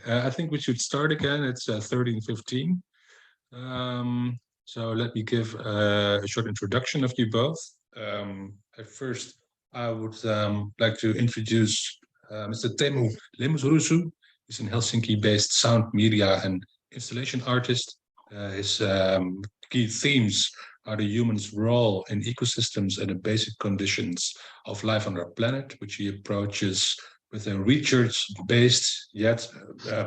I think we should start again. It's 13:15. So let me give a short introduction of you both. At first, I would like to introduce Mr. Teemu Lehmusruusu. He's an Helsinki-based sound media and installation artist. His key themes are the human's role in ecosystems and the basic conditions of life on our planet, which he approaches with a research-based yet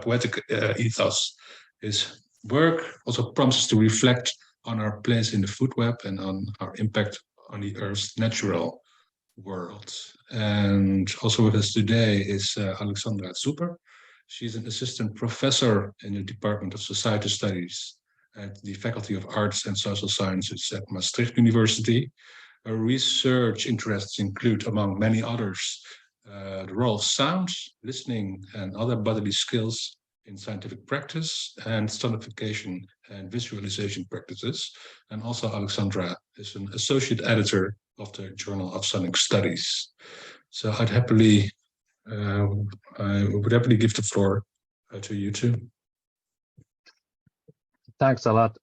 poetic ethos. His work also promises to reflect on our place in the food web and on our impact on the Earth's natural world. And also with us today is Alexandra Supper. She's an assistant professor in the Department of Society Studies at the Faculty of Arts and Social Sciences at Maastricht University. Her research interests include, among many others, the role of sound, listening, and other bodily skills in scientific practice, and sonification and visualization practices. And also Alexandra is an associate editor of the Journal of Sonic Studies. So I would happily give the floor to you two. Thanks a lot,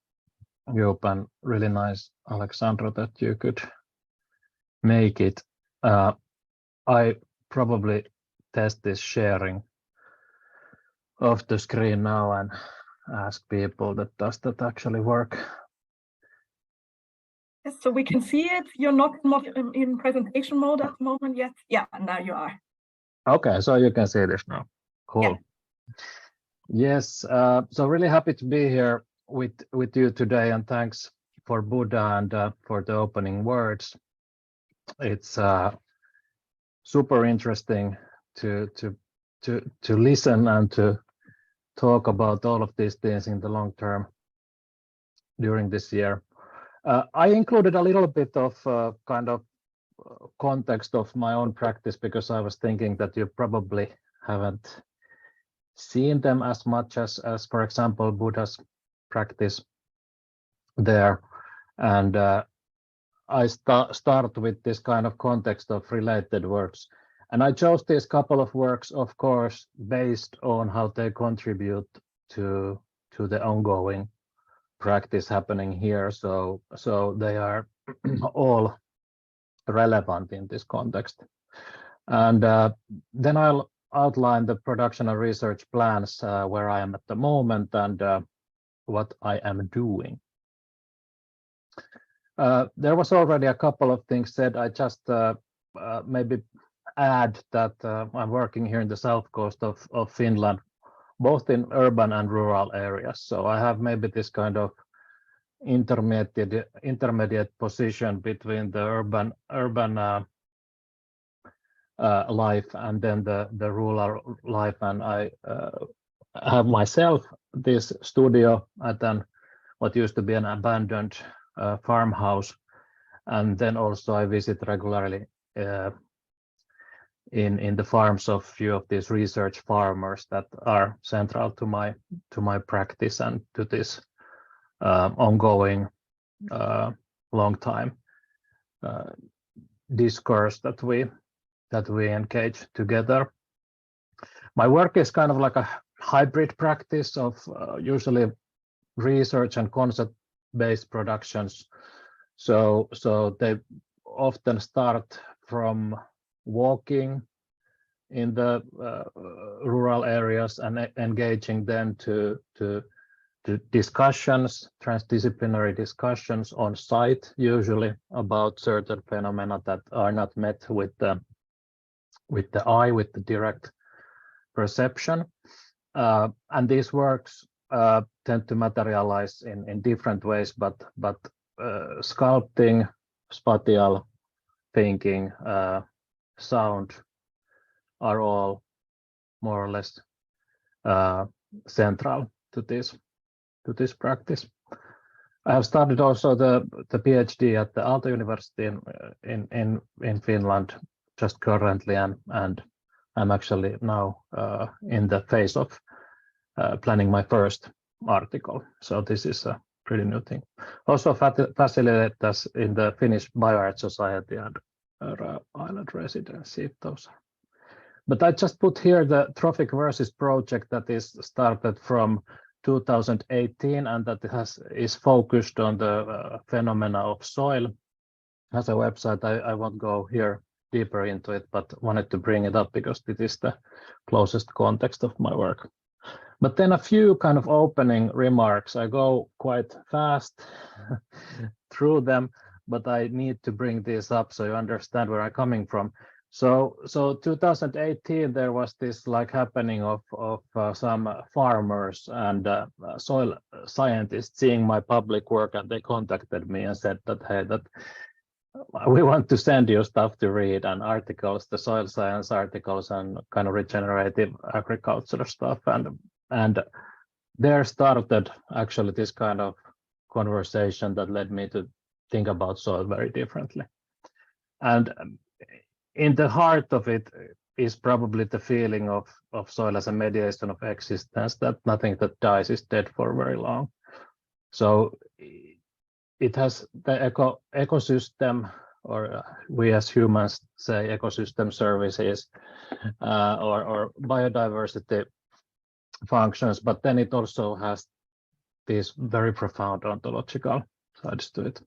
Joop, and really nice, Alexandra, that you could make it. I probably test this sharing of the screen now and ask people that does that actually work. Yes, so we can see it. You're not in presentation mode at the moment yet. Yeah, now you are. Okay, so you can see this now. Cool. Yeah. Yes, so really happy to be here with you today, and thanks for Buddha and for the opening words. It's super interesting to listen and to talk about all of these things in the long term during this year. I included a little bit of kind of context of my own practice, because I was thinking that you probably haven't seen them as much as for example, Buddha's practice there. And I start with this kind of context of related works. And I chose these couple of works, of course, based on how they contribute to the ongoing practice happening here. So they are all relevant in this context. And then I'll outline the production and research plans where I am at the moment and what I am doing. There was already a couple of things said. I just maybe add that I'm working here in the south coast of Finland, both in urban and rural areas. So I have maybe this kind of intermediate position between the urban life and then the rural life. And I have myself this studio at what used to be an abandoned farmhouse, and then also I visit regularly in the farms of few of these research farmers that are central to my practice and to this ongoing long time discourse that we engage together. My work is kind of like a hybrid practice of usually research and concept-based productions. So they often start from walking in the rural areas and engaging then to discussions, transdisciplinary discussions on site, usually about certain phenomena that are not met with the eye, with the direct perception. And these works tend to materialize in different ways, but sculpting, spatial thinking, sound are all more or less central to this practice. I have started also the PhD at the ArtEZ University in Finland just currently, and I'm actually now in the phase of planning my first article. So this is a pretty new thing. Also facilitators in the Finnish Bioart Society and Island Residency. Those are But I just put here the Trophic Versus project that is started from 2018 and that is focused on the phenomena of soil. As a website, I won't go here deeper into it, but wanted to bring it up because it is the closest context of my work. But then a few kind of opening remarks. I go quite fast through them, but I need to bring this up so you understand where I'm coming from. So 2018, there was this like happening of some farmers and soil scientists seeing my public work, and they contacted me and said that, hey, that we want to send you stuff to read and articles, the soil science articles and kind of regenerative agriculture stuff. And there started actually this kind of conversation that led me to think about soil very differently. And in the heart of it is probably the feeling of soil as a mediation of existence, that nothing that dies is dead for very long. So it has the ecosystem, or we as humans say ecosystem services, or biodiversity functions, but then it also has these very profound ontological sides to it.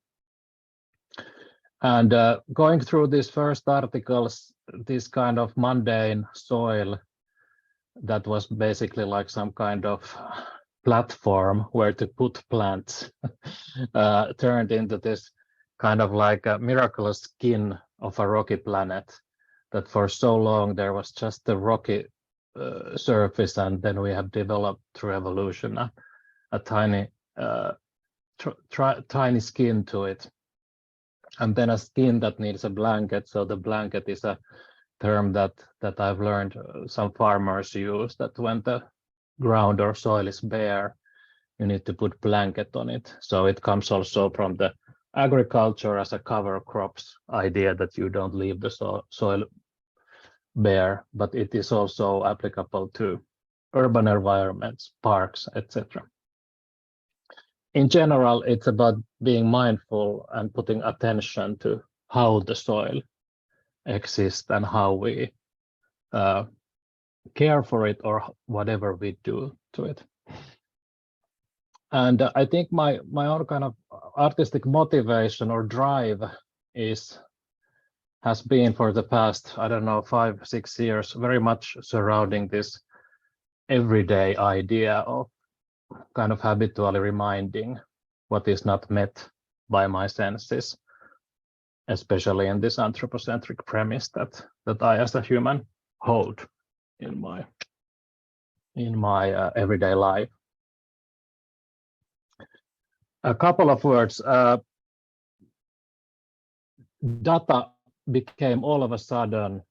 And going through these first articles, this kind of mundane soil that was basically like some kind of platform where to put plants turned into this kind of like a miraculous skin of a rocky planet, that for so long there was just the rocky surface, and then we have developed through evolution a tiny tiny skin to it, and then a skin that needs a blanket. So the blanket is a term that I've learned some farmers use, that when the ground or soil is bare, you need to put blanket on it. So it comes also from the agriculture as a cover crops idea, that you don't leave the soil bare, but it is also applicable to urban environments, parks, etc. In general, it's about being mindful and putting attention to how the soil exists and how we care for it, or whatever we do to it. And I think my own kind of artistic motivation or drive has been for the past, I don't know, 5-6 years, very much surrounding this everyday idea of kind of habitually reminding what is not met by my senses, especially in this anthropocentric premise that I as a human hold in my everyday life. A couple of words. Data became all of a sudden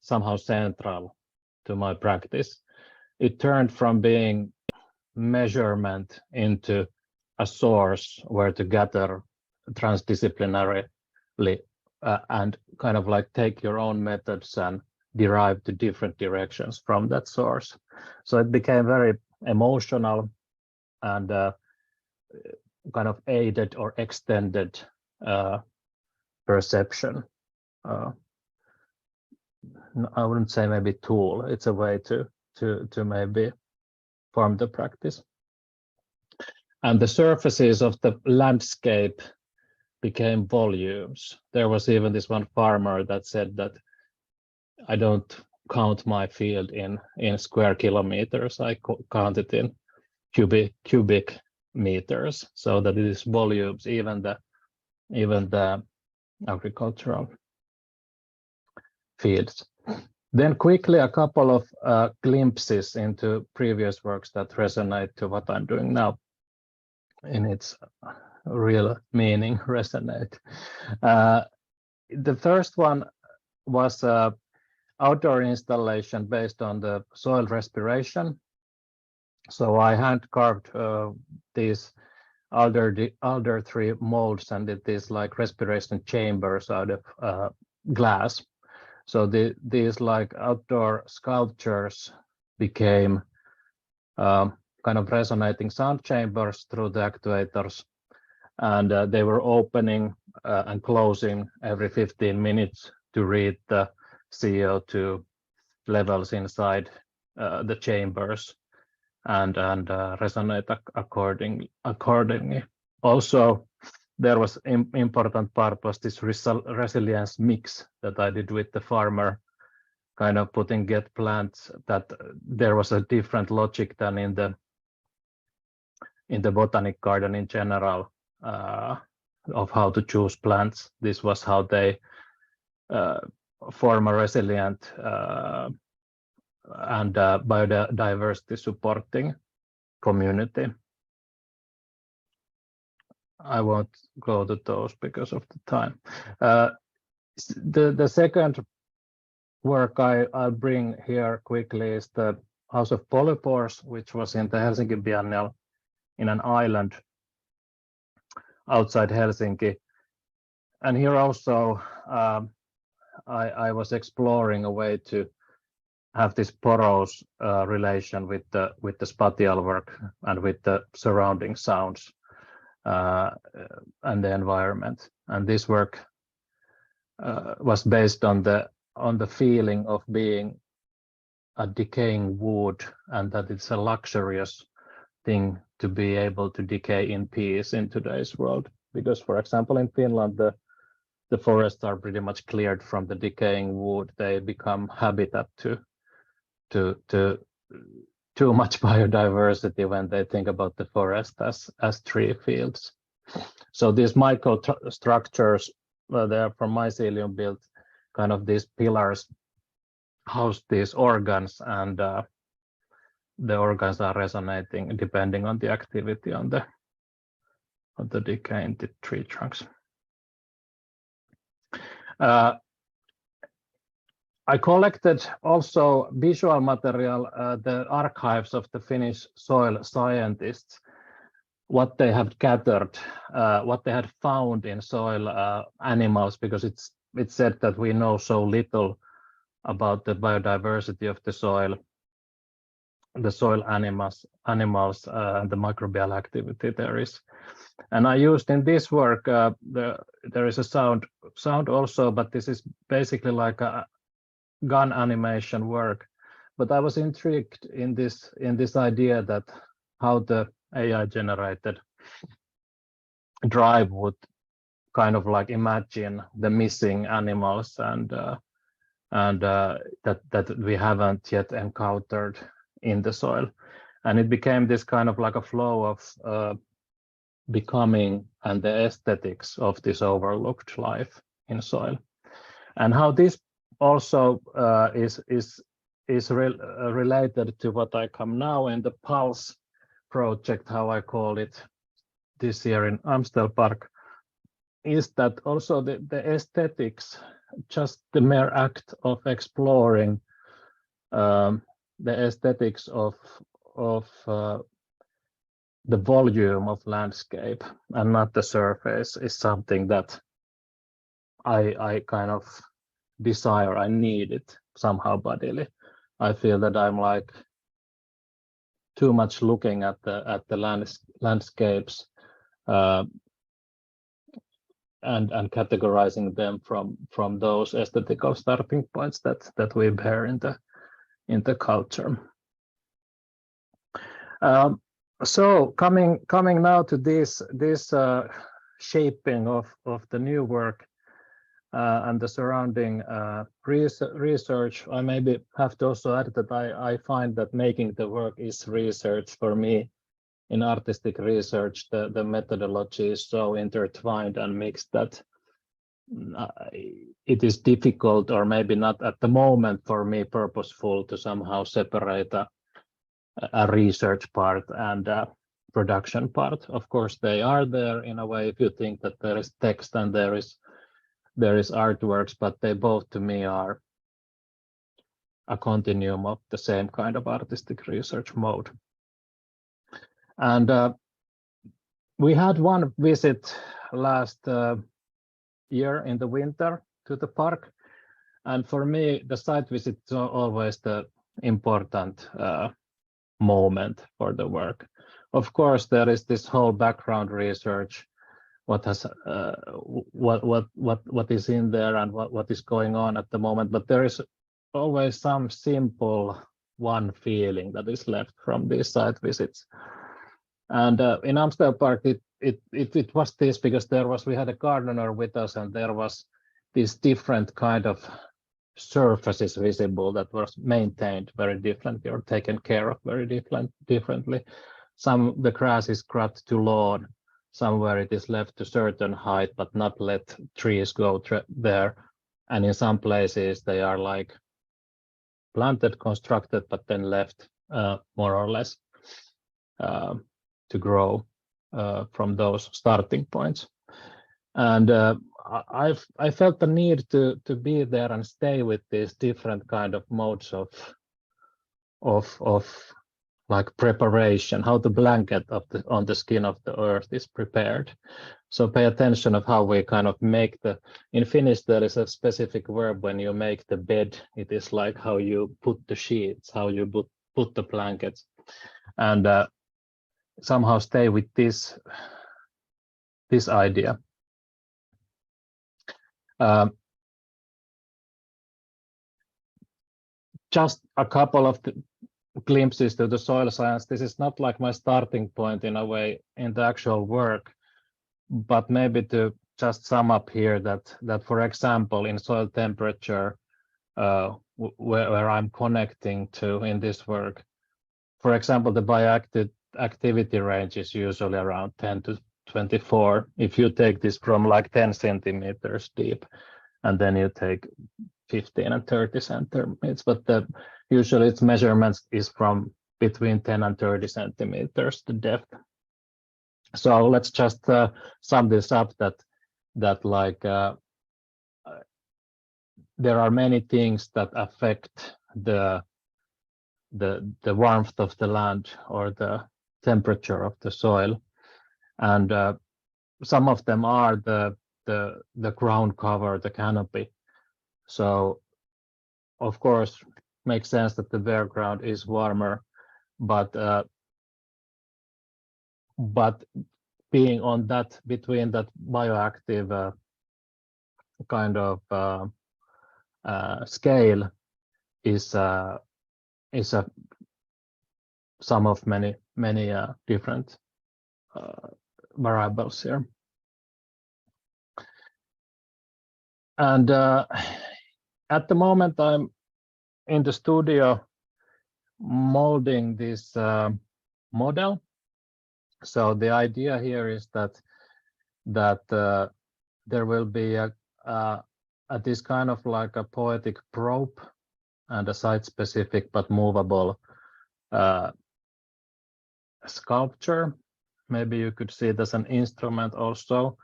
somehow central to my practice. It turned from being measurement into a source where to gather transdisciplinarily and kind of like take your own methods and derive to different directions from that source. So it became very emotional and kind of aided or extended perception. I wouldn't say maybe tool. It's a way to maybe form the practice. And the surfaces of the landscape became volumes. There was even this one farmer that said that I don't count my field in square kilometers. I count it in cubic meters, so that it is volumes, even the agricultural fields. Then quickly a couple of glimpses into previous works that resonate to what I'm doing now in its real meaning, resonate. The first one was outdoor installation based on the soil respiration. So I hand carved these alder tree molds, and it is like respiration chambers out of glass. So these like outdoor sculptures became kind of resonating sound chambers through the actuators, and they were opening and closing every 15 minutes to read the CO2 levels inside the chambers and resonate accordingly. Also, there was important part was this resilience mix that I did with the farmer, kind of putting get plants, that there was a different logic than in the botanic garden in general, of how to choose plants. This was how they form a resilient and biodiversity supporting community. I won't go to those because of the time. The second work I'll bring here quickly is the House of Polypores, which was in the Helsinki Biennial in an island outside Helsinki. And here also I was exploring a way to have this porous relation with the spatial work and with the surrounding sounds and the environment. And this work was based on the feeling of being a decaying wood, and that it's a luxurious thing to be able to decay in peace in today's world. Because, for example, in Finland, the forests are pretty much cleared from the decaying wood. They become habitat to too much biodiversity when they think about the forest as tree fields. So these microstructures, they're from mycelium built, kind of these pillars house these organs, and the organs are resonating depending on the activity on the decaying tree trunks. I collected also visual material, the archives of the Finnish soil scientists, what they have gathered, what they had found in soil animals, because it's said that we know so little about the biodiversity of the soil animals, and the microbial activity there is. And I used in this work, there is a sound also, but this is basically like a gun animation work. But I was intrigued in this idea that how the AI generated drive would kind of like imagine the missing animals and that we haven't yet encountered in the soil. And it became this kind of like a flow of becoming and the aesthetics of this overlooked life in soil. And how this also is related to what I come now in the Pulse project, how I call it this year in Amsterdam, is that also the aesthetics, just the mere act of exploring the aesthetics of the volume of landscape and not the surface, is something that I kind of desire. I need it somehow bodily. I feel that I'm like too much looking at the landscapes and categorizing them from those aesthetical starting points that we bear in the culture. So coming now to this shaping of the new work and the surrounding research, I maybe have to also add that I find that making the work is research for me. In artistic research, the methodology is so intertwined and mixed that it is difficult, or maybe not at the moment for me, purposeful to somehow separate a research part and a production part. Of course, they are there in a way if you think that there is text and there is artworks, but they both to me are a continuum of the same kind of artistic research mode. And we had one visit last year in the winter to the park. And for me, the site visit is always the important moment for the work. Of course, there is this whole background research, what is in there and what is going on at the moment. But there is always some simple one feeling that is left from these site visits. And in Amsterdam Park, it was this because we had a gardener with us, and there was these different kind of surfaces visible that was maintained very differently or taken care of very differently. The grass is cut to lawn, somewhere it is left to certain height, but not let trees go there. And in some places they are like planted, constructed, but then left more or less to grow from those starting points. And I felt the need to be there and stay with these different kind of modes of like preparation, how the blanket on the skin of the earth is prepared. So pay attention of how we kind of make in Finnish there is a specific verb when you make the bed. It is like how you put the sheets, how you put the blankets, and somehow stay with this idea. Just a couple of glimpses to the soil science. This is not like my starting point in a way in the actual work, but maybe to just sum up here that for example in soil temperature where I'm connecting to in this work, for example, the bioactivity range is usually around 10 to 24. If you take this from like 10 centimeters deep, and then you take 15 and 30 centimeters, but usually its measurements is from between 10 and 30 centimeters to depth. So let's just sum this up that like there are many things that affect the warmth of the land or the temperature of the soil, and some of them are the ground cover, the canopy. So of course makes sense that the bare ground is warmer, but being on that between that bioactive kind of scale is a sum of many different variables here. And at the moment I'm in the studio molding this model. So the idea here is that there will be a this kind of like a poetic probe and a site-specific but movable sculpture. Maybe you could see it as an instrument also,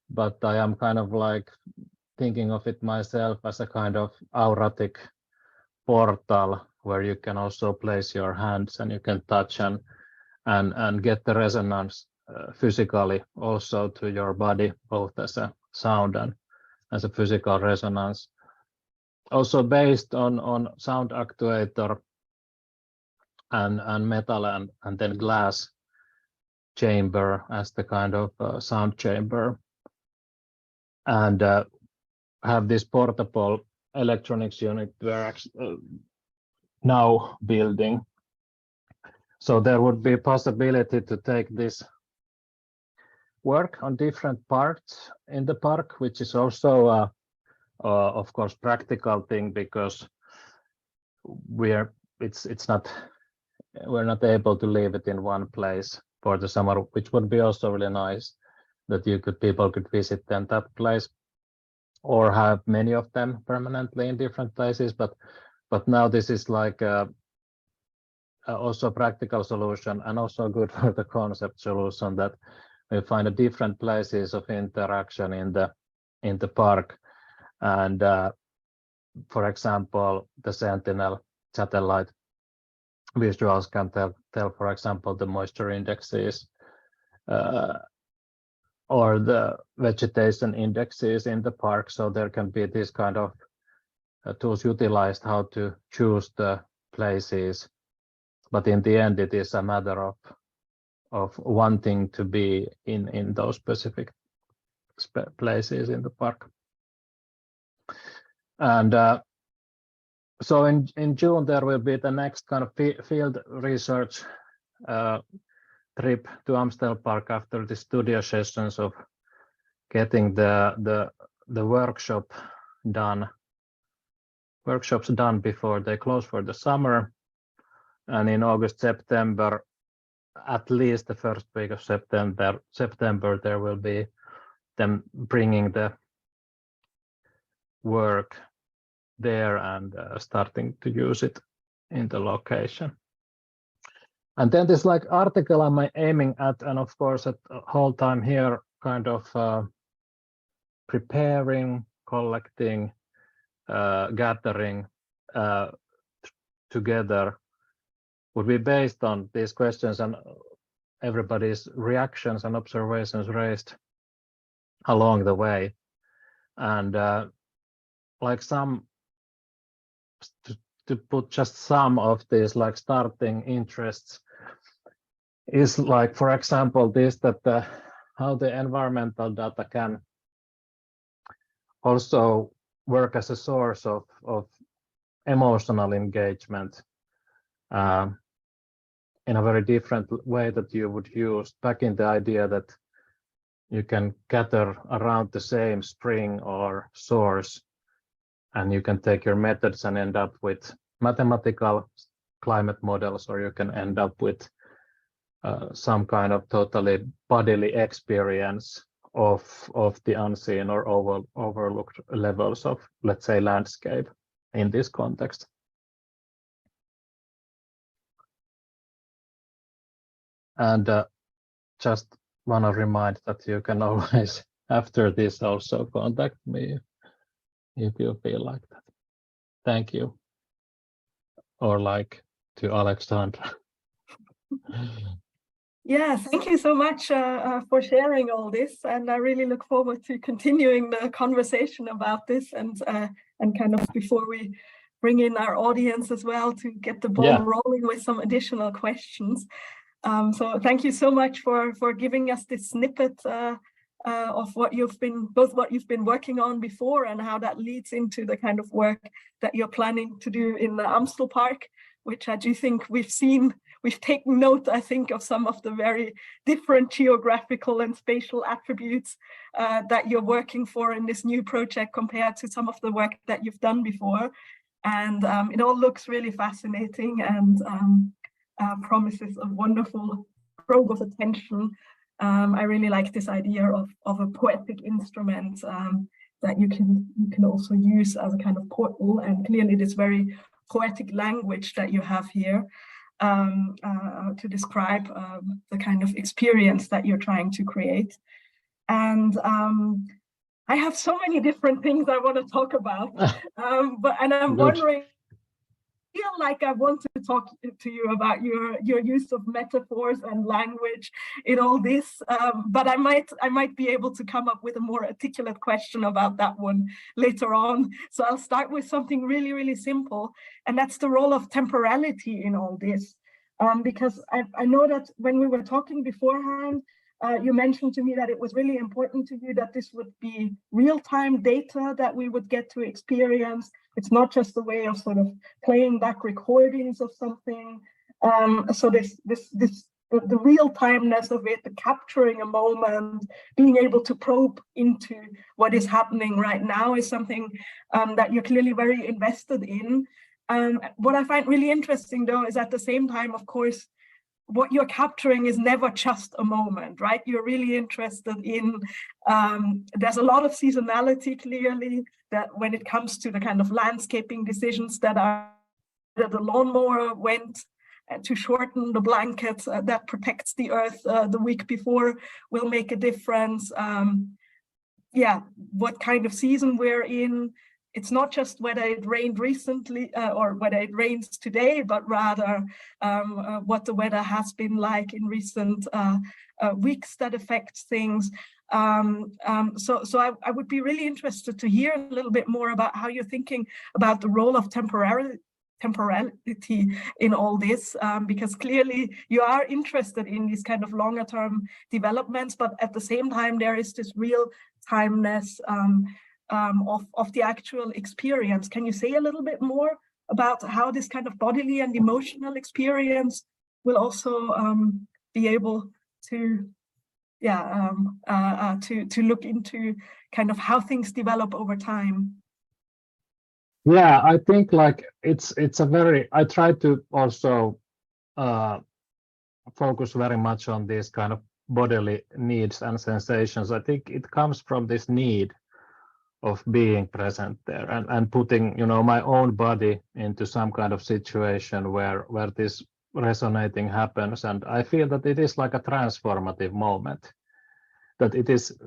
but I am kind of like thinking of it myself as a kind of auratic portal where you can also place your hands and you can touch and get the resonance physically also to your body, both as a sound and as a physical resonance. Also based on sound actuator and metal and then glass chamber as the kind of sound chamber, and have this portable electronics unit we're now building. So there would be a possibility to take this work on different parts in the park, which is also of course practical thing because we're not able to leave it in one place for the summer, which would be also really nice that people could visit then that place or have many of them permanently in different places. But now this is like also a practical solution and also good for the concept solution that we find a different places of interaction in the park. And for example, the Sentinel satellite visuals can tell, for example, the moisture indexes or the vegetation indexes in the park. So there can be this kind of tools utilized how to choose the places. But in the end, it is a matter of wanting to be in those specific places in the park. And So in June, there will be the next kind of field research trip to Amstel Park after the studio sessions of getting the workshops done before they close for the summer. And in August, September, at least the first week of September, there will be them bringing the work there and starting to use it in the location. And then this like article I'm aiming at, and of course at the whole time here, kind of preparing, collecting, gathering together would be based on these questions and everybody's reactions and observations raised along the way. And like to put just some of these like starting interests is like, for example, this that how the environmental data can also work as a source of emotional engagement in a very different way that you would use back in the idea that you can gather around the same spring or source, and you can take your methods and end up with mathematical climate models, or you can end up with some kind of totally bodily experience of the unseen or overlooked levels of, let's say, landscape in this context. And just want to remind that you can always, after this, also contact me if you feel like that. Thank you. Or like to Alexandra. Yeah, thank you so much for sharing all this, and I really look forward to continuing the conversation about this, and kind of before we bring in our audience as well to get the ball rolling with some additional questions. So thank you so much for giving us this snippet of what you've been working on before and how that leads into the kind of work that you're planning to do in the Amstel Park, which I do think we've taken note, I think, of some of the very different geographical and spatial attributes that you're working for in this new project compared to some of the work that you've done before. And it all looks really fascinating and promises a wonderful trove of attention. I really like this idea of a poetic instrument that you can also use as a kind of portal, and clearly this very poetic language that you have here to describe the kind of experience that you're trying to create. And I have so many different things I want to talk about, and I'm wondering, I feel like I want to talk to you about your use of metaphors and language in all this, but I might be able to come up with a more articulate question about that one later on. So I'll start with something really, really simple, and that's the role of temporality in all this. Because I know that when we were talking beforehand, you mentioned to me that it was really important to you that this would be real-time data that we would get to experience. It's not just a way of sort of playing back recordings of something. So the real-timeness of it, the capturing a moment, being able to probe into what is happening right now is something that you're clearly very invested in. What I find really interesting, though, is at the same time, of course, what you're capturing is never just a moment, right? You're really interested in, there's a lot of seasonality, clearly, that when it comes to the kind of landscaping decisions that the lawnmower went to shorten the blanket that protects the earth the week before will make a difference. What kind of season we're in. It's not just whether it rained recently or whether it rains today, but rather what the weather has been like in recent weeks that affects things. So I would be really interested to hear a little bit more about how you're thinking about the role of temporality in all this, because clearly you are interested in these kind of longer term developments, but at the same time there is this real timeness of the actual experience. Can you say a little bit more about how this kind of bodily and emotional experience will also be able to, to look into kind of how things develop over time. Yeah, I think like it's a very, I try to also focus very much on these kind of bodily needs and sensations. I think it comes from this need of being present there and putting, you know, my own body into some kind of situation where this resonating happens. And I feel that it is like a transformative moment. That it is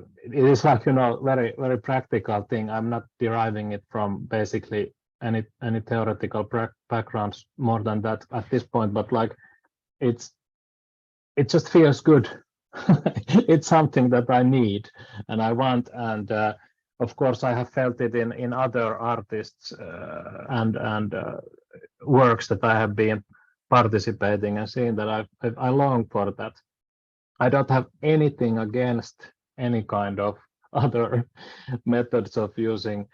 like, you know, very, very practical thing. I'm not deriving it from basically any theoretical backgrounds more than that at this point, but like it just feels good. It's something that I need and I want, and of course I have felt it in other artists and works that I have been participating and seeing that I long for that. I don't have anything against any kind of other methods of using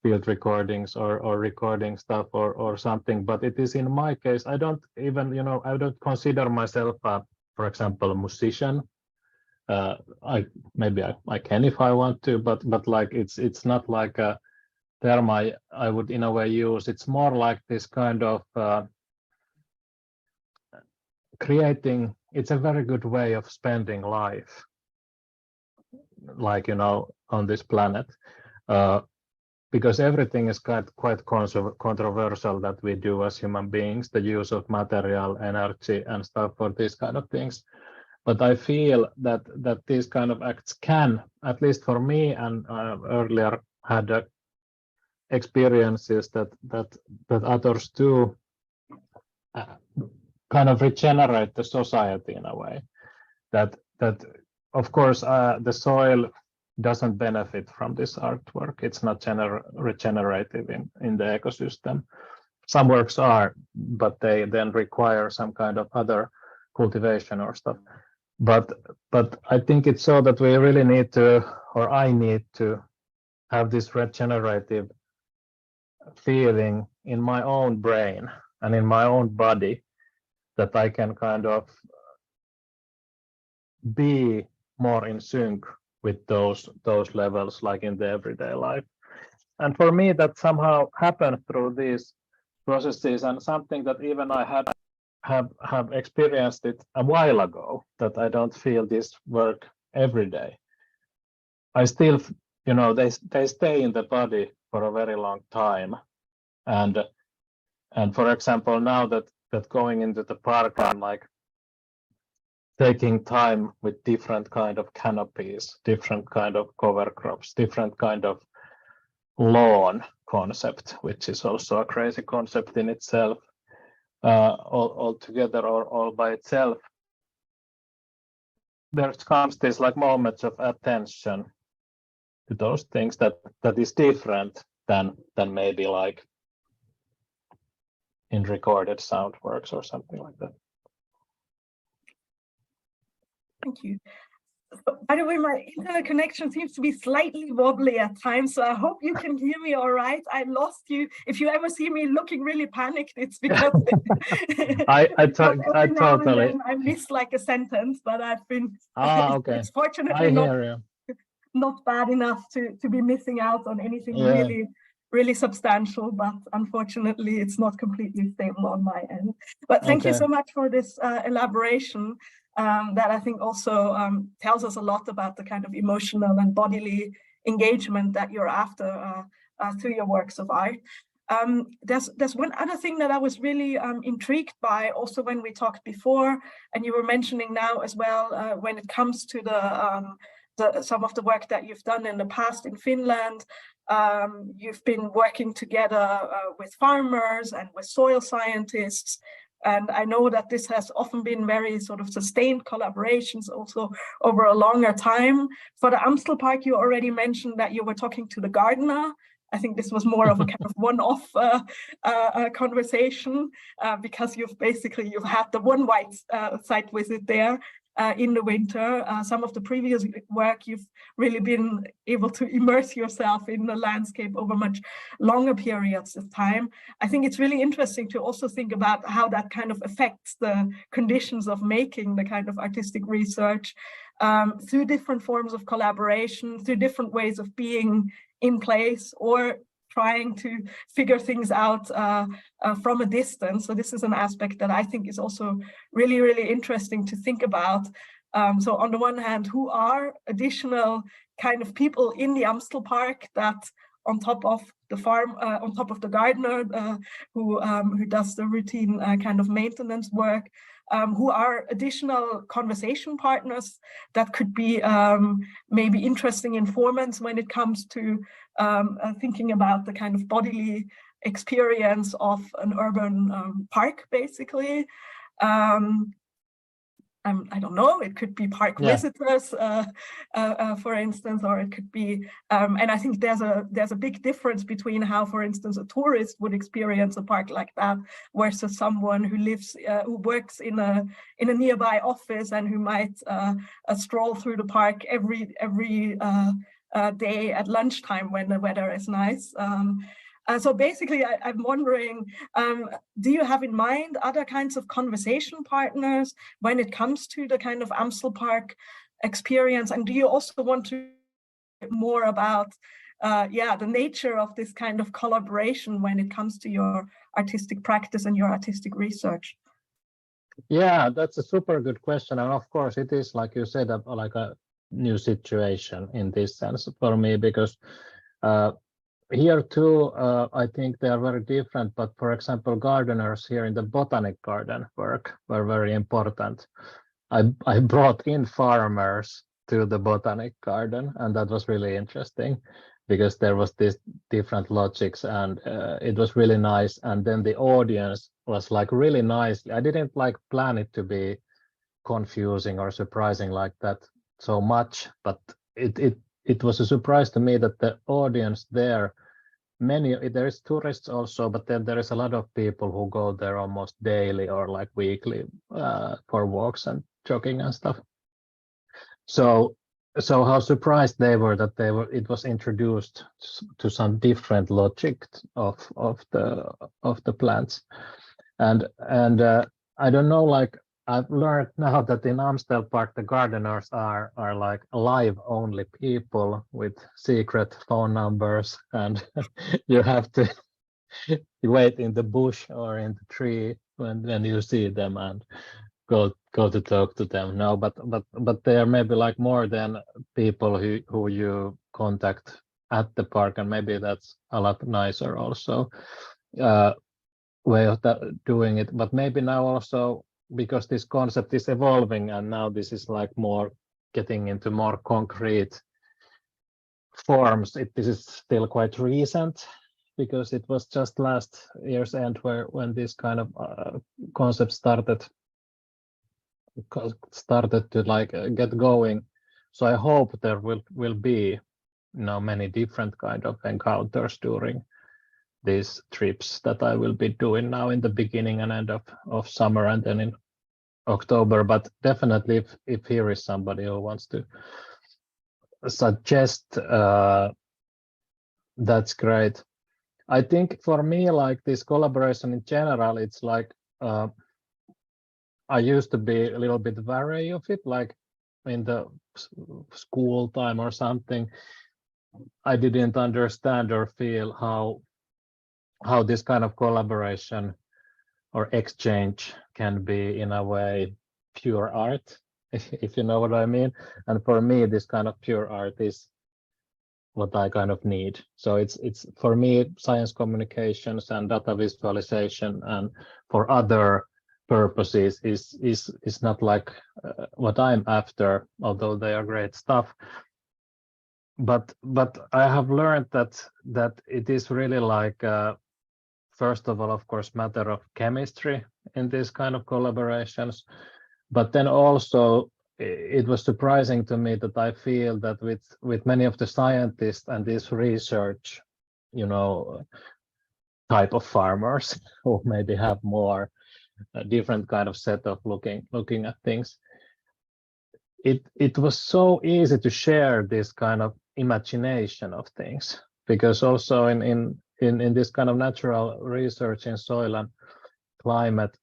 field recordings or recording stuff or something, but it is in my case, I don't even, you know, I don't consider myself for example, a musician. I can if I want to, but like it's not like a term I would in a way use. It's more like this kind of creating. It's a very good way of spending life, like, you know, on this planet, because everything is quite controversial that we do as human beings, the use of material, energy and stuff for these kind of things. But I feel that these kind of acts can, at least for me, and earlier had experiences that others do, kind of regenerate the society in a way. That of course the soil doesn't benefit from this artwork. It's not regenerative in the ecosystem. Some works are, but they then require some kind of other cultivation or stuff. But I think it's so that we really need to, or I need to, have this regenerative feeling in my own brain and in my own body, that I can kind of be more in sync with those levels, like in the everyday life. And for me, that somehow happened through these processes, and something that even I have experienced it a while ago, that I don't feel this work every day. I still, you know, they stay in the body for a very long time. And for example, now that going into the park, I'm like taking time with different kind of canopies, different kind of cover crops, different kind of lawn concept, which is also a crazy concept in itself, all together or all by itself. There comes this like moments of attention to those things that is different than maybe like in recorded sound works or something like that. Thank you. By the way, my internet connection seems to be slightly wobbly at times, so I hope you can hear me all right. I lost you. If you ever see me looking really panicked, it's because I totally. I missed like a sentence, but I've been. Okay. It's fortunately not bad enough to be missing out on anything really substantial, but unfortunately it's not completely stable on my end. But thank you so much for this elaboration. That I think also tells us a lot about the kind of emotional and bodily engagement that you're after through your works of art. There's one other thing that I was really intrigued by also when we talked before, and you were mentioning now as well, when it comes to some of the work that you've done in the past in Finland. You've been working together with farmers and with soil scientists. And I know that this has often been very sort of sustained collaborations also over a longer time. For the Amstel Park, you already mentioned that you were talking to the gardener. I think this was more of a kind of one-off conversation because you've had the one white site visit there. in the winter. Some of the previous work, you've really been able to immerse yourself in the landscape over much longer periods of time. I think it's really interesting to also think about how that kind of affects the conditions of making the kind of artistic research through different forms of collaboration, through different ways of being in place or trying to figure things out from a distance. So this is an aspect that I think is also really, really interesting to think about. So on the one hand, who are additional kind of people in the Amstel Park that on top of the farm, on top of the gardener who does the routine kind of maintenance work, who are additional conversation partners that could be maybe interesting informants when it comes to thinking about the kind of bodily experience of an urban park, basically. I don't know, it could be park visitors, for instance, or it could be, and I think there's a big difference between how, for instance, a tourist would experience a park like that versus someone who lives, who works in a nearby office and who might stroll through the park every day at lunchtime when the weather is nice. So basically, I'm wondering, do you have in mind other kinds of conversation partners when it comes to the kind of Amstel Park experience? And do you also want to more about the nature of this kind of collaboration when it comes to your artistic practice and your artistic research? Yeah, that's a super good question. And of course, it is, like you said, like a new situation in this sense for me, because here too, I think they are very different, but for example, gardeners here in the botanic garden work were very important. I brought in farmers to the botanic garden, and that was really interesting because there was this different logics, and it was really nice. And then the audience was like really nicely. I didn't like plan it to be confusing or surprising like that so much, but it was a surprise to me that the audience there, there is tourists also, but then there is a lot of people who go there almost daily or like weekly for walks and jogging and stuff. So how surprised they were that it was introduced to some different logic of the plants, and I don't know, like I've learned now that in Amstel Park the gardeners are like live only people with secret phone numbers, and you have to wait in the bush or in the tree when you see them and go to talk to them. No, but they are maybe like more than people who you contact at the park, and maybe that's a lot nicer also way of doing it. But maybe now also, because this concept is evolving and now this is like more getting into more concrete forms, this is still quite recent because it was just last year's end when this kind of concept started to like get going. So I hope there will be many different kind of encounters during these trips that I will be doing now in the beginning and end of summer and then in October. But definitely if here is somebody who wants to suggest, that's great. I think for me, like this collaboration in general, it's like I used to be a little bit wary of it, like in the school time or something. I didn't understand or feel how this kind of collaboration or exchange can be in a way pure art, if you know what I mean. And for me, this kind of pure art is what I kind of need. So it's for me, science communications and data visualization and for other purposes is not like what I'm after, although they are great stuff. But I have learned that it is really like first of all, of course, matter of chemistry in these kind of collaborations, but then also it was surprising to me that I feel that with many of the scientists and this research, type of farmers who maybe have more different kind of set of looking at things, it was so easy to share this kind of imagination of things, because also in this kind of natural research in soil and climate,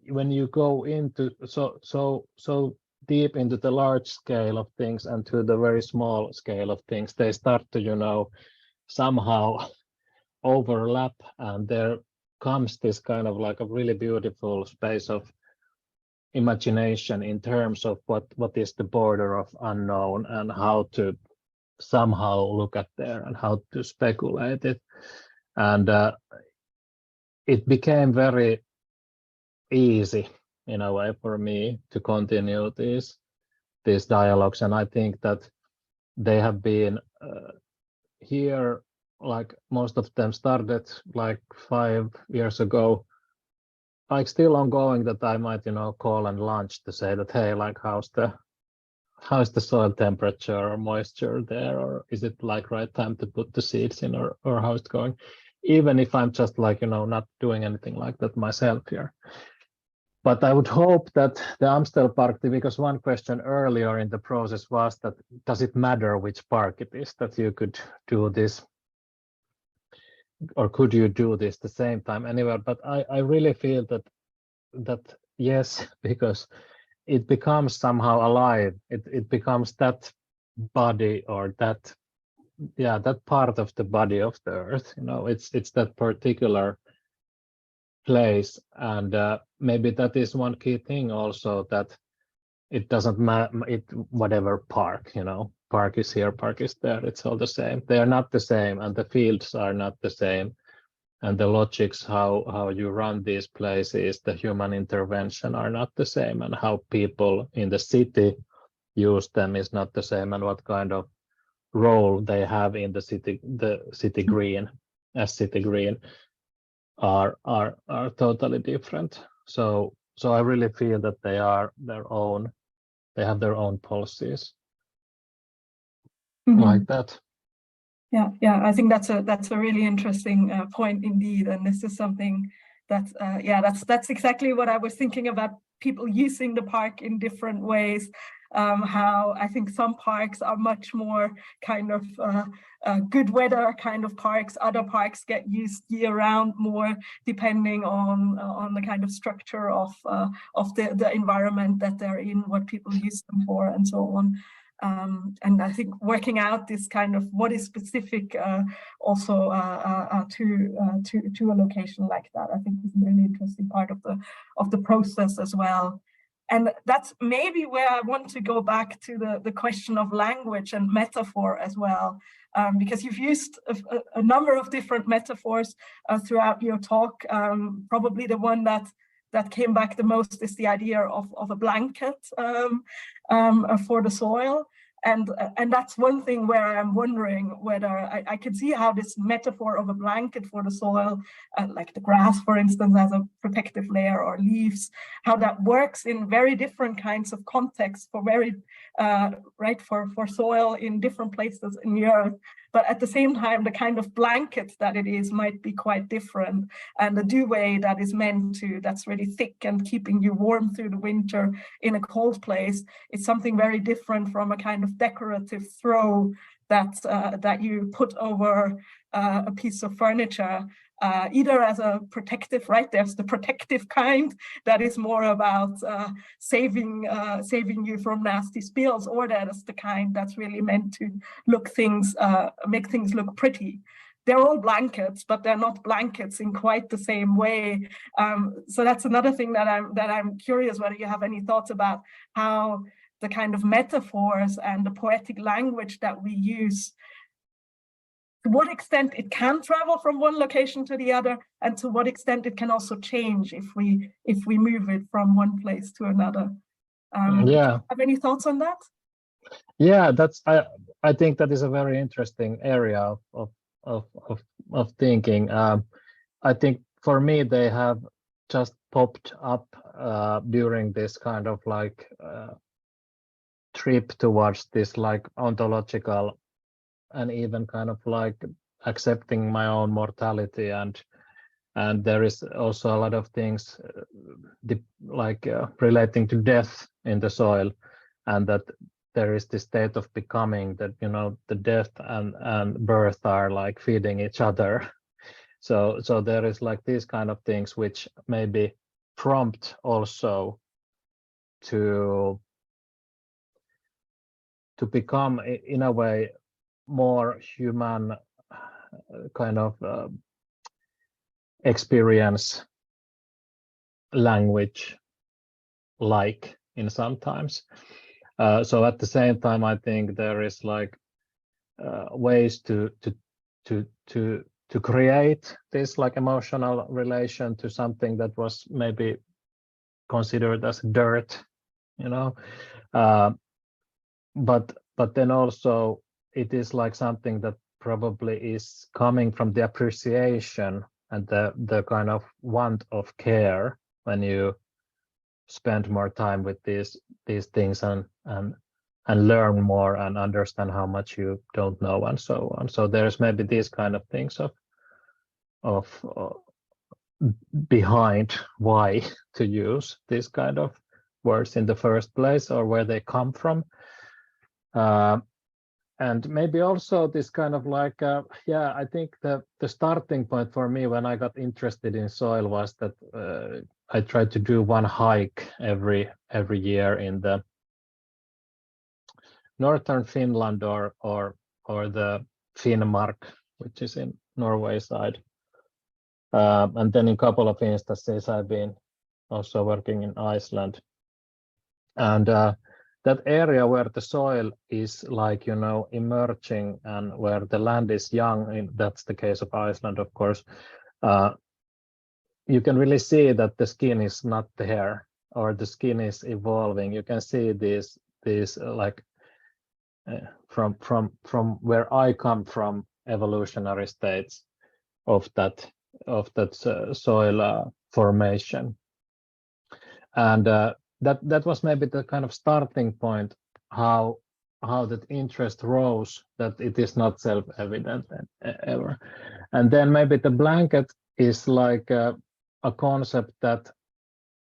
when you go into so deep into the large scale of things and to the very small scale of things, they start to somehow overlap, and there comes this kind of like a really beautiful space of imagination in terms of what is the border of unknown and how to somehow look at there and how to speculate it. And it became very easy in a way for me to continue these dialogues, and I think that they have been here, like most of them started like 5 years ago, like still ongoing, that I might call and lunch to say that, hey, like how's the soil temperature or moisture there, or is it like right time to put the seeds in, or how's it going, even if I'm just like not doing anything like that myself here. But I would hope that the Amstel Park, because one question earlier in the process was that, does it matter which park it is, that you could do this, or could you do this the same time anywhere? But I really feel that yes, because it becomes somehow alive. It becomes that body, or that part of the body of the earth. It's that particular place, and maybe that is one key thing also, that it doesn't matter, whatever park, park is here, park is there, it's all the same. They are not the same, and the fields are not the same, and the logics how you run these places, the human intervention are not the same, and how people in the city use them is not the same, and what kind of role they have in the city green are totally different. So I really feel that they are they have their own policies. Mm-hmm. Like that. Yeah, I think that's a really interesting point indeed, and this is something that that's exactly what I was thinking about, people using the park in different ways. How I think some parks are much more kind of good weather kind of parks. Other parks get used year round more, depending on the kind of structure of the environment that they're in, what people use them for, and so on. And I think working out this kind of what is specific also to a location like that, I think is a really interesting part of the process as well. And that's maybe where I want to go back to the question of language and metaphor as well, because you've used a number of different metaphors throughout your talk. Probably the one that came back the most is the idea of a blanket for the soil. And that's one thing where I'm wondering whether I could see how this metaphor of a blanket for the soil, like the grass, for instance, as a protective layer, or leaves, how that works in very different kinds of contexts for soil in different places in the earth. But at the same time, the kind of blanket that it is might be quite different. And the duvet that is meant to, that's really thick and keeping you warm through the winter in a cold place, it's something very different from a kind of decorative throw that you put over a piece of furniture, either as a protective, right? There's the protective kind that is more about saving you from nasty spills, or that is the kind that's really meant to make things look pretty. They're all blankets, but they're not blankets in quite the same way. So that's another thing that I'm curious whether you have any thoughts about how the kind of metaphors and the poetic language that we use, to what extent it can travel from one location to the other, and to what extent it can also change if we move it from one place to another. Have any thoughts on that? Yeah, I think that is a very interesting area of thinking. I think for me they have just popped up during this kind of like trip towards this like ontological and even kind of like accepting my own mortality, and there is also a lot of things relating to death in the soil, and that there is this state of becoming that, you know, the death and birth are like feeding each other. So there is like these kind of things which maybe prompt also to become in a way more human kind of experience language like in sometimes. So at the same time, I think there is like ways to create this like emotional relation to something that was maybe considered as dirt, you know. But then also it is like something that probably is coming from the appreciation and the kind of want of care when you spend more time with these things and learn more and understand how much you don't know and so on. So there's maybe these kind of things of behind why to use these kind of words in the first place, or where they come from. And maybe also this kind of like, yeah, I think the starting point for me when I got interested in soil was that I tried to do one hike every year in the northern Finland or the Finnmark, which is in Norway side. And then in a couple of instances I've been also working in Iceland. And that area where the soil is like, you know, emerging and where the land is young, that's the case of Iceland, of course, you can really see that the skin is not there, or the skin is evolving. You can see these like from where I come from, evolutionary states of that soil formation. And that was maybe the kind of starting point, how that interest rose, that it is not self-evident ever. And then maybe the blanket is like a concept that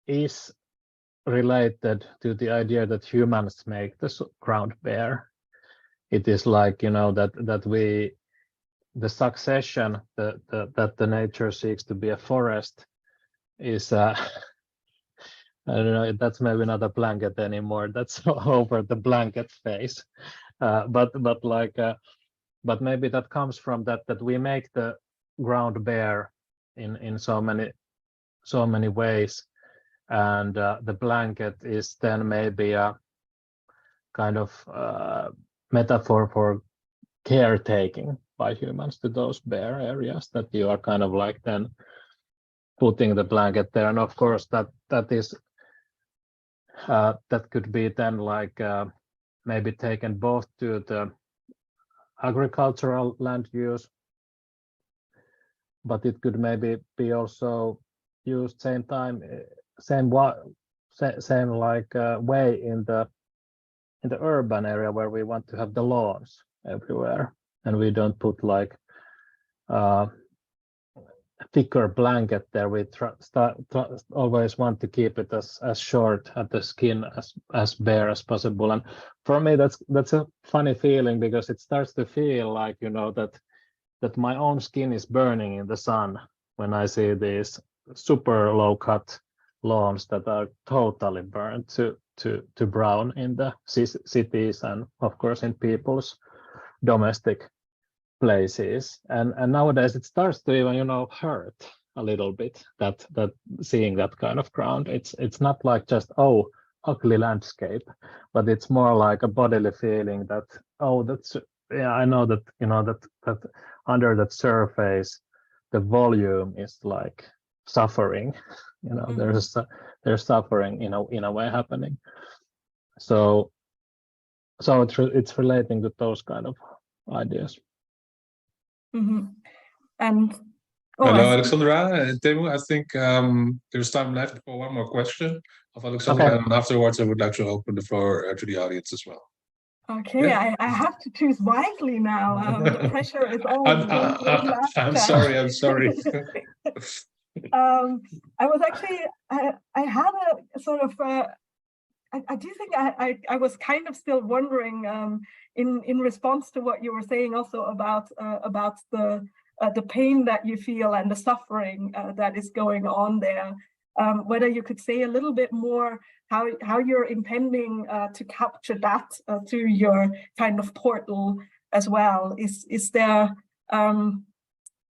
is related to the idea that humans make the ground bare. It is like, you know, that we, the succession that the nature seeks to be a forest is I don't know, that's maybe not a blanket anymore. That's over the blanket phase. But maybe that comes from that we make the ground bare in so many ways, and the blanket is then maybe a kind of metaphor for caretaking by humans to those bare areas, that you are kind of like then putting the blanket there. And of course that is that could be then like maybe taken both to the agricultural land use, but it could maybe be also used same like way in the urban area, where we want to have the lawns everywhere, and we don't put like thicker blanket there. We always want to keep it as short at the skin as bare as possible. And for me that's a funny feeling, because it starts to feel like, you know, that my own skin is burning in the sun when I see these super low cut lawns that are totally burned to brown in the cities, and of course in people's domestic places. And nowadays it starts to even, you know, hurt a little bit, that seeing that kind of ground. It's not like just, oh, ugly landscape, but it's more like a bodily feeling that, oh, that's, yeah, I know that, you know, that under that surface the volume is like suffering, you know. Mm-hmm. There's suffering in a way happening. So it's relating to those kind of ideas. Mm-hmm. And hello, Alexandra. Teemu, I think there's time left for one more question of Alexandra, okay. And afterwards I would like to open the floor to the audience as well. Okay, yeah. I have to choose wisely now. The pressure is on. I'm sorry. I was actually, I had a sort of I do think I was kind of still wondering in response to what you were saying also about the pain that you feel and the suffering that is going on there, whether you could say a little bit more how you're intending to capture that through your kind of portal as well. Is there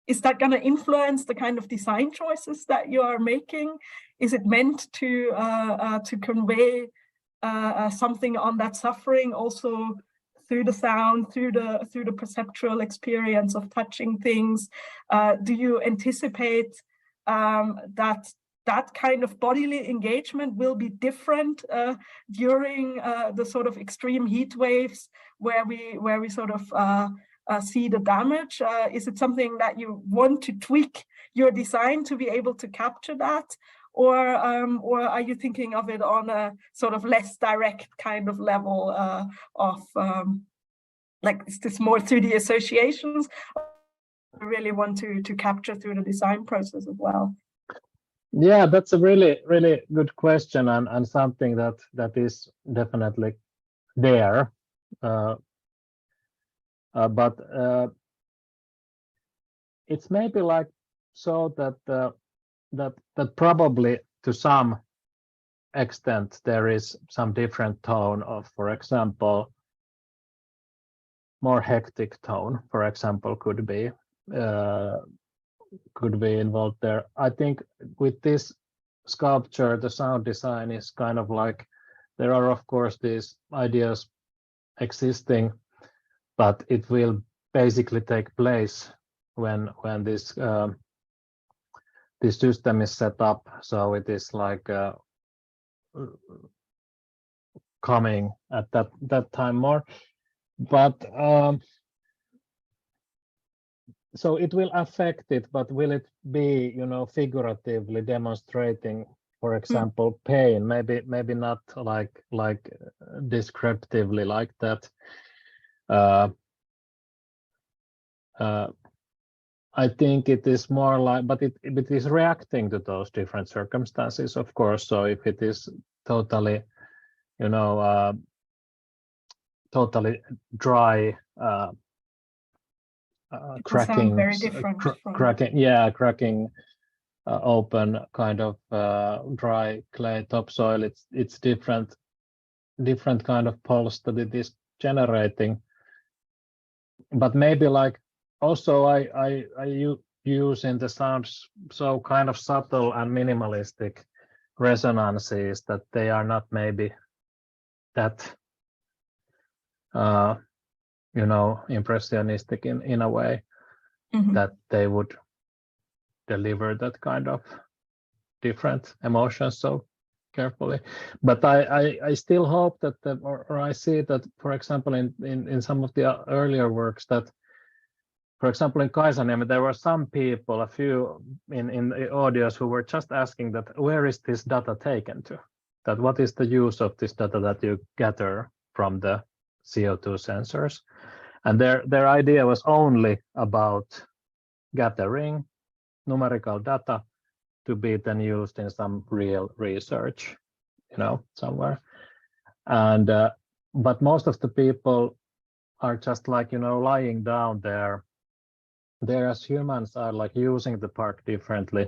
is that going to influence the kind of design choices that you are making? Is it meant to convey something on that suffering also through the sound, through the perceptual experience of touching things? Do you anticipate that kind of bodily engagement will be different during the sort of extreme heat waves where we sort of see the damage? Is it something that you want to tweak your design to be able to capture that? Or are you thinking of it on a sort of less direct kind of level of like, is this more through the associations? I really want to capture through the design process as well. Yeah, that's a really, really good question, and something that is definitely there. But it's maybe like so that that probably to some extent there is some different tone of, for example, more hectic tone, for example, could be involved there. I think with this sculpture, the sound design is kind of like, there are of course these ideas existing, but it will basically take place when this this system is set up. So it is like coming at that time more, but so it will affect it, but will it be, you know, figuratively demonstrating, for example, pain? Maybe not like descriptively like that. I think it is more like, but it is reacting to those different circumstances, of course. So if it is totally, you know, totally dry, cracking, very different cracking open kind of dry clay topsoil, it's different kind of pulse that it is generating. But maybe like also I use in the sounds so kind of subtle and minimalistic resonances that they are not maybe that you know, impressionistic in a way that they would deliver that kind of different emotions so carefully. But I still hope that or I see that, for example, in some of the earlier works, that for example in Kaisaniemi there were some people, a few in the audience, who were just asking that where is this data taken to, that what is the use of this data that you gather from the CO2 sensors, and their idea was only about gathering numerical data to be then used in some real research, you know, somewhere. And but most of the people are just like, you know, lying down there. As humans are like using the park differently,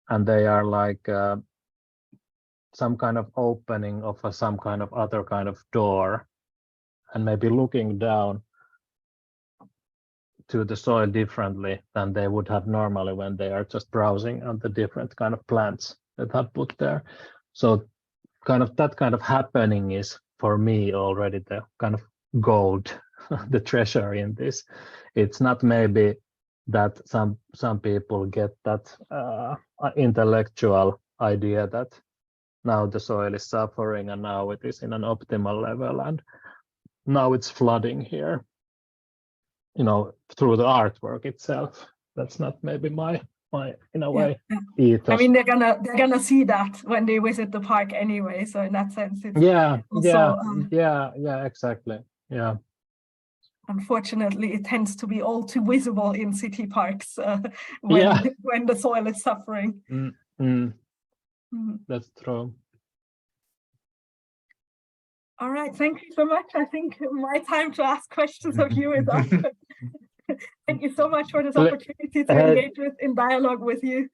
and they are like some kind of opening of some kind of other kind of door, and maybe looking down to the soil differently than they would have normally when they are just browsing on the different kind of plants that are put there. So kind of that kind of happening is for me already the kind of gold, the treasure in this. It's not maybe that some people get that intellectual idea that now the soil is suffering and now it is in an optimal level and now it's flooding here, you know, through the artwork itself. That's not maybe my in a way ethos. I mean, they're gonna see that when they visit the park anyway, so in that sense it's exactly. Yeah, unfortunately it tends to be all too visible in city parks when the soil is suffering. That's true. All right, thank you so much. I think my time to ask questions of you is up. Thank you so much for this opportunity to engage in dialogue with you.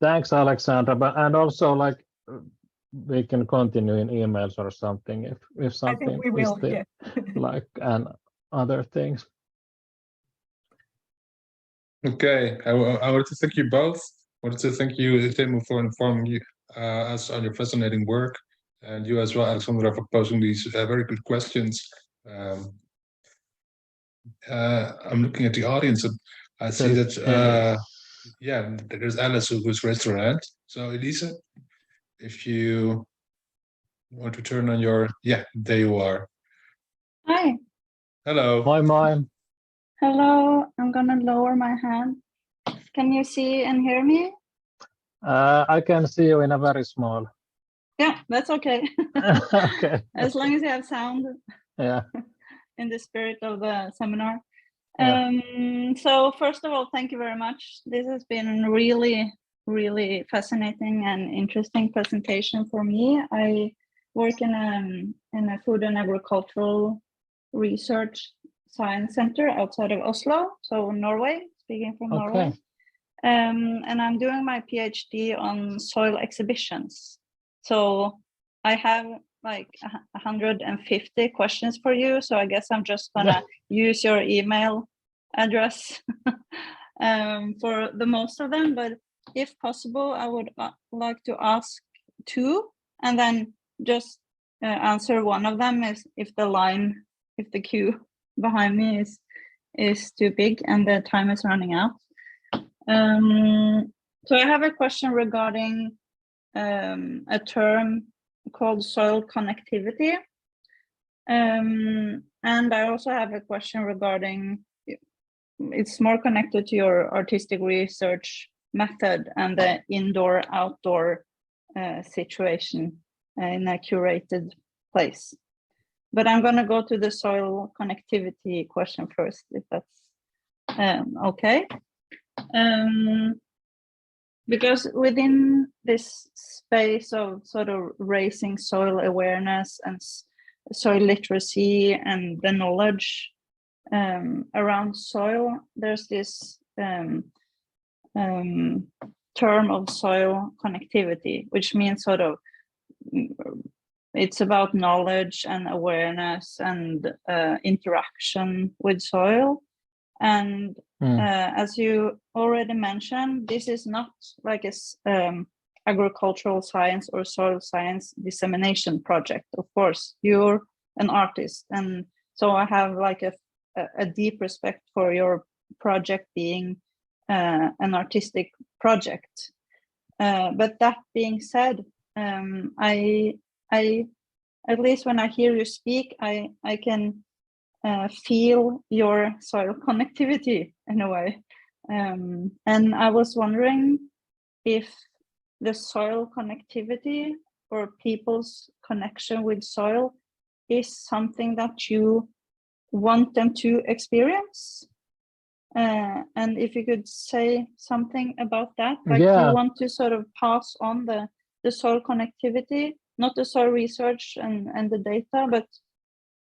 Thanks, Alexandra. And also, like, we can continue in emails or something if something I think we will, is there, like, and other things. Okay, I wanted to thank you both. I wanted to thank you, Teemu, for informing us on your fascinating work, and you as well, Alexandra, for posing these very good questions. I'm looking at the audience, and I see that yeah, there's Alice who's raised her hand. So Elisa, if you want to turn on your, yeah, there you are. Hi. Hello. Hi. Hello, I'm gonna lower my hand. Can you see and hear me? I can see you in a very small. Yeah, that's okay. Okay. As long as you have sound. Yeah. In the spirit of the seminar. Yeah. So first of all, thank you very much. This has been really, really fascinating and interesting presentation for me. I work in a food and agricultural research science center outside of Oslo, so Norway, speaking from Norway. And I'm doing my PhD on soil exhibitions. So I have like 150 questions for you. So I guess I'm just gonna use your email address for the most of them. But if possible, I would like to ask 2 and then just answer one of them if the queue behind me is too big and the time is running out. So I have a question regarding a term called soil connectivity. And I also have a question regarding, it's more connected to your artistic research method and the indoor-outdoor situation in a curated place. But I'm going to go to the soil connectivity question first, if that's okay. Because within this space of sort of raising soil awareness and soil literacy and the knowledge around soil, there's this term of soil connectivity, which means sort of it's about knowledge and awareness and interaction with soil. And as you already mentioned, this is not like a agricultural science or soil science dissemination project. Of course, you're an artist, and so I have like a deep respect for your project being an artistic project. But that being said, I at least when I hear you speak, I can feel your soil connectivity in a way. And I was wondering if the soil connectivity or people's connection with soil is something that you want them to experience. And if you could say something about that, like you want to sort of pass on the soil connectivity, not the soil research and the data, but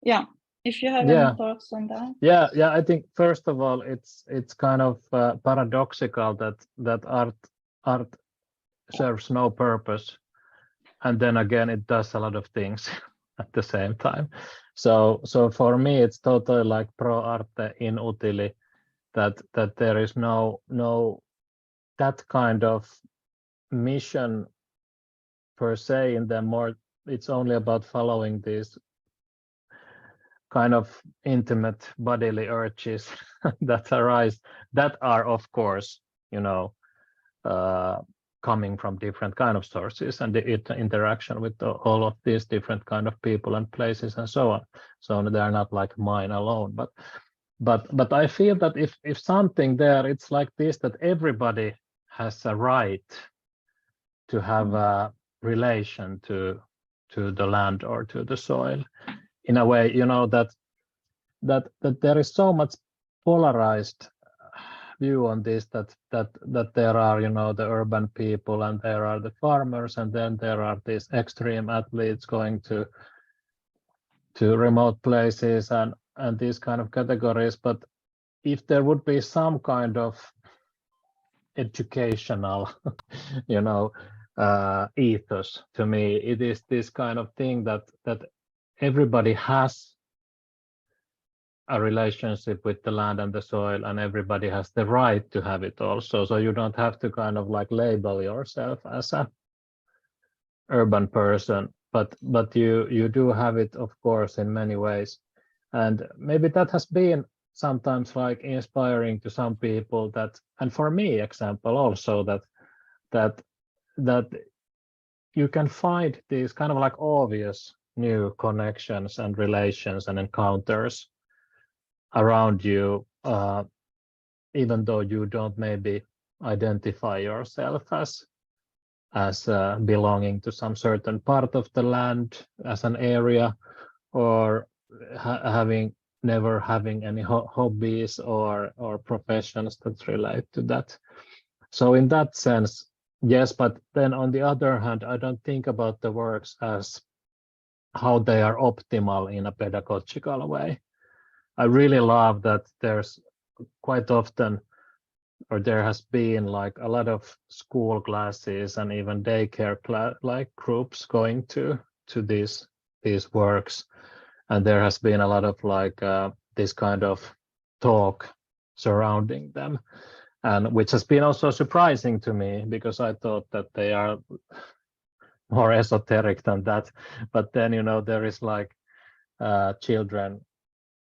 yeah. If you have any thoughts on that. Yeah. I think first of all, it's kind of paradoxical that art serves no purpose, and then again it does a lot of things at the same time. So for me, it's totally like pro arte in utili, that there is no that kind of mission per se in them. More, it's only about following these kind of intimate bodily urges that arise, that are of course, coming from different kind of sources and the interaction with all of these different kind of people and places and so on. So they are not like mine alone, but I feel that if something there, it's like this, that everybody has a right to have a relation to the land or to the soil. In a way, that there is so much polarized view on this, that there are, the urban people and there are the farmers, and then there are these extreme athletes going to remote places and these kind of categories. But if there would be some kind of educational, ethos, to me, it is this kind of thing that everybody has a relationship with the land and the soil, and everybody has the right to have it also. So you don't have to kind of like label yourself as a urban person, but you do have it, of course, in many ways. And maybe that has been sometimes like inspiring to some people, that, and for me, example also, that you can find these kind of like obvious new connections and relations and encounters around you, even though you don't maybe identify yourself as belonging to some certain part of the land, as an area, or never having any hobbies or professions that relate to that. So in that sense, yes, but then on the other hand, I don't think about the works as how they are optimal in a pedagogical way. I really love that there's quite often, or there has been like a lot of school classes and even daycare like groups going to these works, and there has been a lot of like this kind of talk surrounding them, and which has been also surprising to me, because I thought that they are more esoteric than that. But then, there is like children,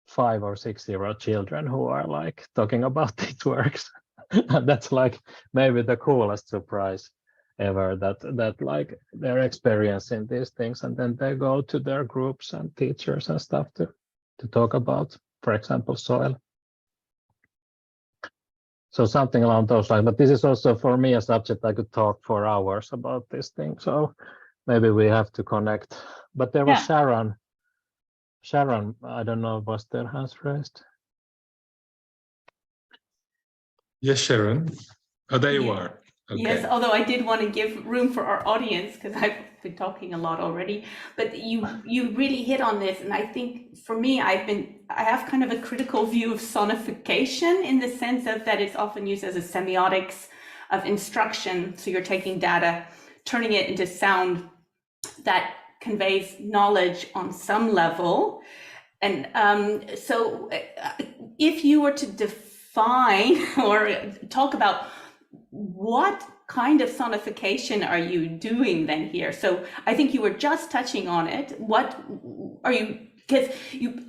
5 or 6-year-old children, who are like talking about these works. And that's like maybe the coolest surprise ever, that like they're experiencing these things, and then they go to their groups and teachers and stuff to talk about, for example, soil. So something along those lines. But this is also, for me, a subject I could talk for hours about this thing. So maybe we have to connect. But there was Sharon. Sharon, I don't know, was their hands raised? Yes, Sharon. Oh, there you are. Okay. Yes, although I did want to give room for our audience, because I've been talking a lot already, but you really hit on this. And I think for me, I have kind of a critical view of sonification, in the sense of that it's often used as a semiotics of instruction. So you're taking data, turning it into sound that conveys knowledge on some level. And so if you were to define or talk about what kind of sonification are you doing then here? So I think you were just touching on it. What are you, because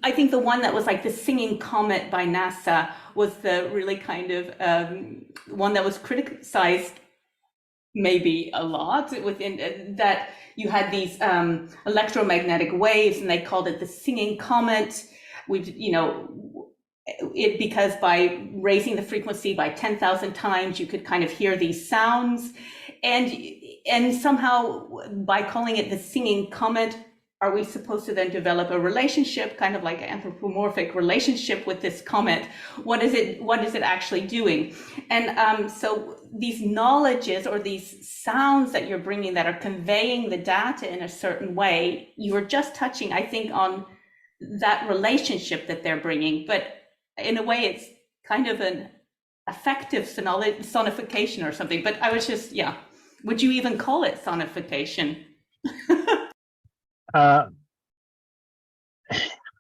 I think the one that was like the singing comet by NASA was the really kind of one that was criticized maybe a lot within that. You had these electromagnetic waves, and they called it the singing comet. Because by raising the frequency by 10,000 times, you could kind of hear these sounds, and somehow by calling it the singing comet, are we supposed to then develop a relationship, kind of like an anthropomorphic relationship with this comet? What is it actually doing? And so these knowledges or these sounds that you're bringing that are conveying the data in a certain way, you were just touching, I think, on that relationship that they're bringing, but in a way it's kind of an affective sonification or something. But I was just, would you even call it sonification?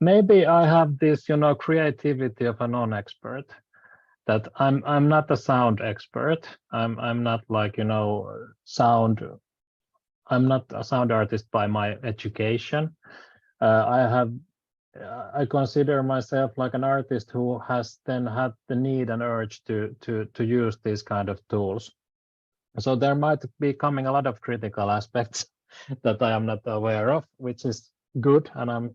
Maybe I have this, creativity of a non-expert, that I'm not a sound expert. I'm not like, sound. I'm not a sound artist by my education. I consider myself like an artist who has then had the need and urge to use these kind of tools. So there might be coming a lot of critical aspects that I am not aware of, which is good. And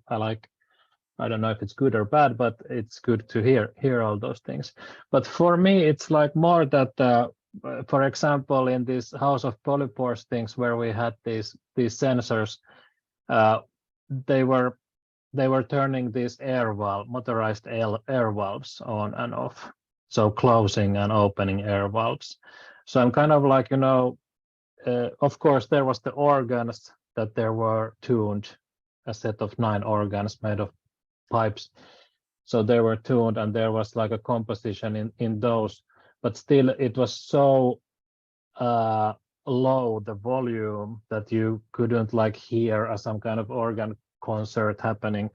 I don't know if it's good or bad, but it's good to hear all those things. But for me, it's like more that, for example, in this House of Polypores things where we had these sensors, they were turning these motorized air valves on and off. So closing and opening air valves. So I'm kind of like, of course, there was the organs that they were tuned a set of 9 organs made of pipes. So they were tuned, and there was like a composition in those, but still it was so low, the volume, that you couldn't like hear some kind of organ concert happening,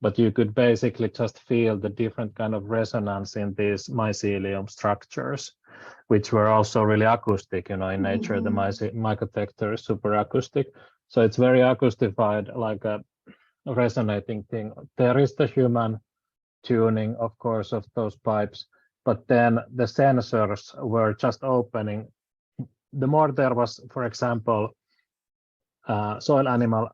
but you could basically just feel the different kind of resonance in these mycelium structures, which were also really acoustic, in nature. The mycotector is super acoustic, so it's very acoustified, like a resonating thing. There is the human tuning, of course, of those pipes, but then the sensors were just opening. The more there was, for example, soil animal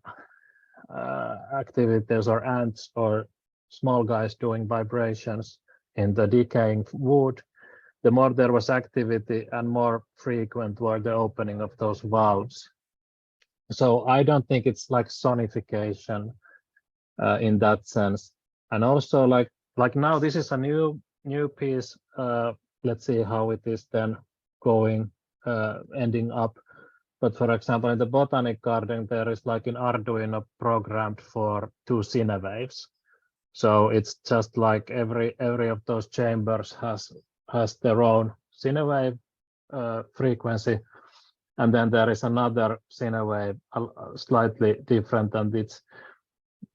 activities, or ants or small guys doing vibrations in the decaying wood, the more there was activity and more frequent were the opening of those valves. So I don't think it's like sonification in that sense. And also like now this is a new piece. Let's see how it is then going, ending up. But for example, in the botanic garden, there is like an Arduino programmed for 2 cinewaves. So it's just like every of those chambers has their own cinewave frequency, and then there is another cinewave slightly different, and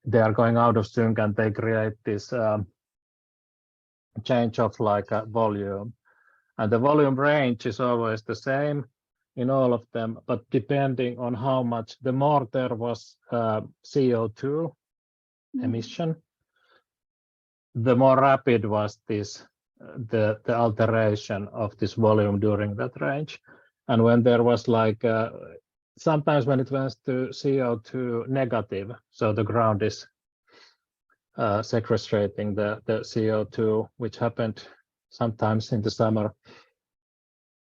they are going out of sync, and they create this change of like a volume, and the volume range is always the same in all of them, but depending on how much, the more there was CO2 emission, the more rapid was this the alteration of this volume during that range. And when there was like sometimes when it went to CO2 negative, so the ground is sequestrating the CO2, which happened sometimes in the summer,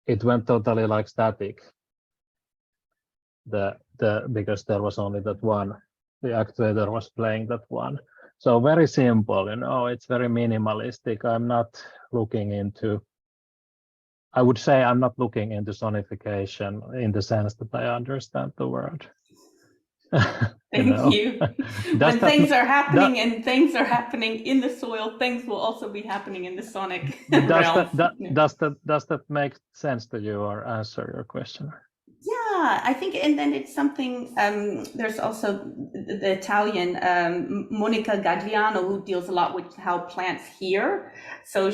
it went totally like static. Because there was only that one, the actuator was playing that one. So very simple, it's very minimalistic. I'm not looking into, I would say I'm not looking into sonification in the sense that I understand the word. Thank you. When things are happening and things are happening in the soil, things will also be happening in the sonic realm. Does that make sense to you or answer your question? Yeah, I think, and then it's something, there's also the Italian Monica Gagliano, who deals a lot with how plants hear. So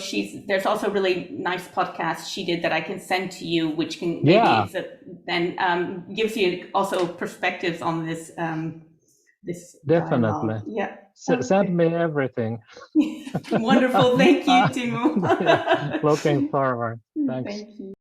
there's also a really nice podcast she did that I can send to you, which can then gives you also perspectives on this. This definitely. dialogue. Yeah. Send me everything. Wonderful. Thank you, Teemu. Looking forward. Thanks. Thank you.